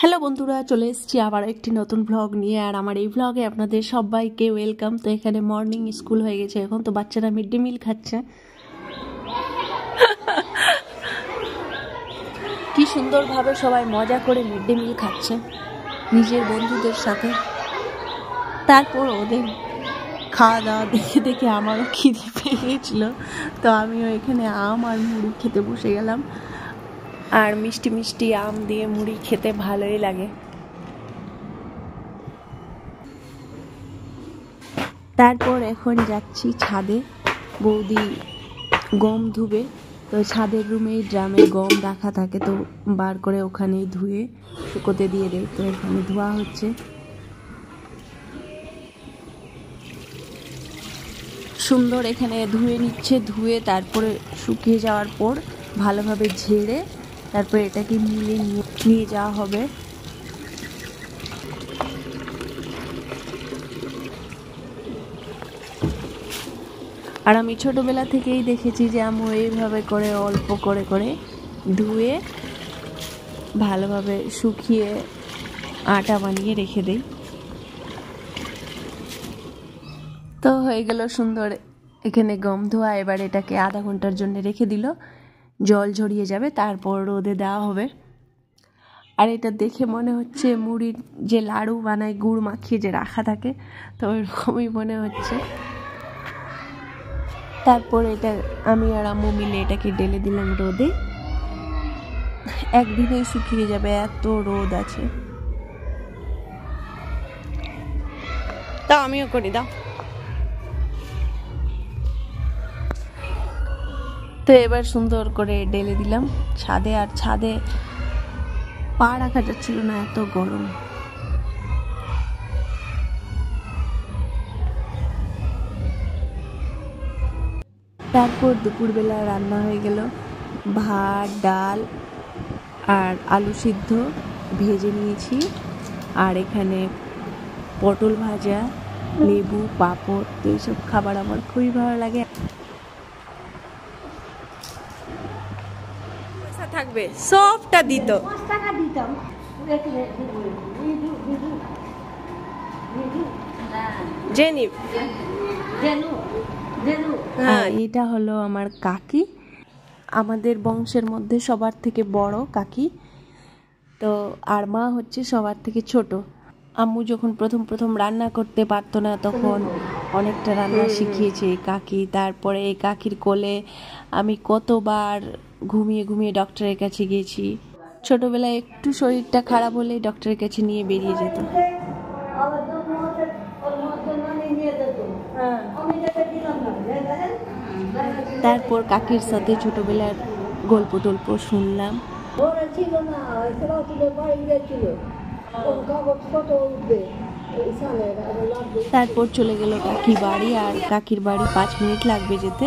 Hello বন্ধুরা, চলে এসেছি আবার একটি নতুন ব্লগ নিয়ে। আর আমার এই ব্লগে আপনাদের সবাইকে ওয়েলকাম। তো এখানে মর্নিং স্কুল হয়ে গেছে এখন, তো বাচ্চারা মিড ডে মিল খাচ্ছে। কি সুন্দরভাবে সবাই মজা করে মিড ডে মিল খাচ্ছে নিজের বন্ধুদের সাথে। তারপর ওদের খাওয়া দাওয়া দেখে দেখে আমারও খিদে পেয়ে গেছিলো, তো আমিও এখানে আম আর মুড়ি খেতে বসে গেলাম। আর মিষ্টি মিষ্টি আম দিয়ে মুড়ি খেতে ভালোই লাগে। তারপর এখন যাচ্ছি ছাদে, বৌদি গম ধুবে। তো ছাদের রুমে ড্রামে গম রাখা থাকে, তো বার করে ওখানেই ধুয়ে শুকোতে দিয়ে দেয়। তো এখানে ধোয়া হচ্ছে। সুন্দর এখানে ধুয়ে নিচ্ছে, ধুয়ে তারপরে শুকিয়ে যাওয়ার পর ভালোভাবে ঝেড়ে তারপরে এটাকে মিলে নিয়ে যাওয়া হবে। আর আমি ছোটবেলা থেকেই দেখেছি যে আম্মু এইভাবে করে অল্প করে করে ধুয়ে ভালোভাবে শুকিয়ে আটা বানিয়ে রেখে দেই। তো হয়ে গেল সুন্দর এখানে গম ধোয়া। এবার এটাকে আধা ঘন্টার জন্য রেখে দিল, জল ঝরিয়ে যাবে, তারপর রোদে দেওয়া হবে। আর এটা দেখে মনে হচ্ছে মুড়ির যে লাড়ু বানায় গুড় মাখিয়ে যে রাখা থাকে, তো ওইরকমই মনে হচ্ছে। তারপর এটা আমি আর আম্মু মিলে এটাকে ঢেলে দিলাম রোদে। একদিনেই শুকিয়ে যাবে, এত রোদ আছে। তাও আমিও করি, দাও। তো এবার সুন্দর করে ঢেলে দিলাম ছাদে। আর ছাদে পা রাখা যাচ্ছিল না, এত গরম। তারপর দুপুরবেলা রান্না হয়ে গেল, ভাত, ডাল আর আলু সিদ্ধ ভেজে নিয়েছি। আর এখানে পটল ভাজা, লেবু, পাঁপড়। তো এইসব খাবার আমার খুবই ভালো লাগে। পয়সা থাকবে সবটা দিত, জেনি। হ্যাঁ, এটা হলো আমার কাকি, আমাদের বংশের মধ্যে সবার থেকে বড় কাকি। তো আর মা হচ্ছে সবার থেকে ছোট। আম্মু যখন প্রথম রান্না করতে পারতো না, তখন অনেকটা রান্না শিখিয়েছে কাকি। তারপরে এই কাকির কোলে আমি কতবার ঘুমিয়ে ঘুমিয়ে ডক্টরের কাছে গিয়েছি। ছোটবেলায় একটু শরীরটা খারাপ হলেই ডক্টরের কাছে নিয়ে বেরিয়ে যেত। তারপর কাকির সাথে ছোটবেলার গল্প টল্প শুনলাম। তারপর চলে গেল কাকি বাড়ি। আর কাকির বাড়ি 5 মিনিট লাগবে যেতে।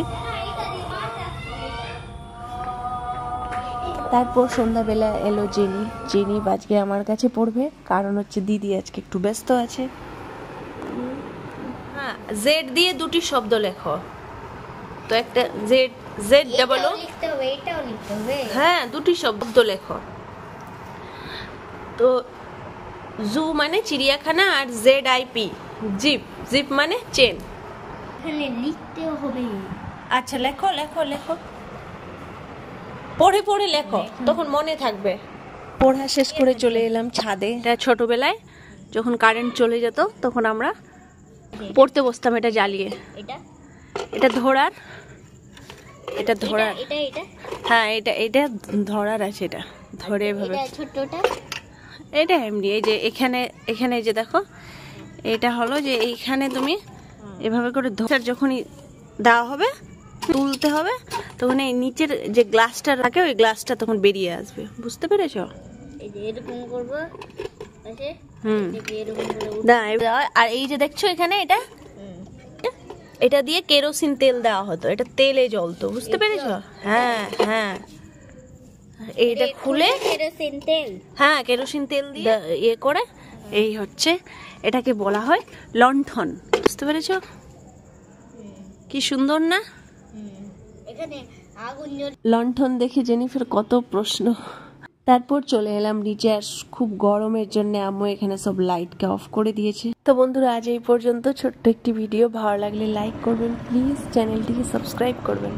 তারপর সন্ধ্যাবেলা এলো জেনি আজকে আমার কাছে পড়বে, কারণ হচ্ছে দিদি আজকে একটু ব্যস্ত আছে। হ্যাঁ, জেড দিয়ে দুটি শব্দ লেখো। তো একটা জেড বলো, হ্যাঁ দুটি শব্দ লেখো। তো জু মানে চিড়িয়াখানা, আর ZIP জিপ মানে চেন। লিখতে হবে। আচ্ছা লেখো লেখো লেখো, পড়ে পড়ে লেখো, তখন মনে থাকবে। পড়া শেষ করে চলে এলাম ছাদে। এটা ছোটবেলায় যখন কারেন্ট চলে যেত তখন আমরা পড়তে বসতাম এটা জ্বালিয়ে। এটা ধরার, এটা ধরার, হ্যাঁ এটা ধরার আছে। এটা ধরে এভাবে, এটা এমনি। এই যে এখানে যে দেখো, এটা হলো যে এইখানে তুমি এভাবে করে ধরার, যখনই দেওয়া হবে তুলতে হবে, তখন এই নিচের যে গ্লাসটা থাকে ওই গ্লাসটা তখন বেরিয়ে আসবে। বুঝতে পেরেছো? এরকম করবো। আর এই যে দেখছো এখানে, এটা দিয়ে কেরোসিন তেল দেওয়া হতো, এটা তেলে জ্বলতো। বুঝতে পেরেছো? হ্যাঁ হ্যাঁ, এইটা খুলে কেরোসিন তেল, হ্যাঁ কেরোসিন তেল দিয়ে ইয়ে করে, এই হচ্ছে এটাকে বলা হয় লণ্ঠন। বুঝতে পেরেছো? কি সুন্দর না? লণ্ঠন দেখে জেনিফার কত প্রশ্ন। তারপর চলে এলাম নিচে, আর খুব গরমের জন্য আম্মু এখানে সব লাইটকে অফ করে দিয়েছে। তো বন্ধুরা, আজ এই পর্যন্ত ছোট্ট একটি ভিডিও। ভালো লাগলে লাইক করবেন প্লিজ, চ্যানেলটিকে সাবস্ক্রাইব করবেন।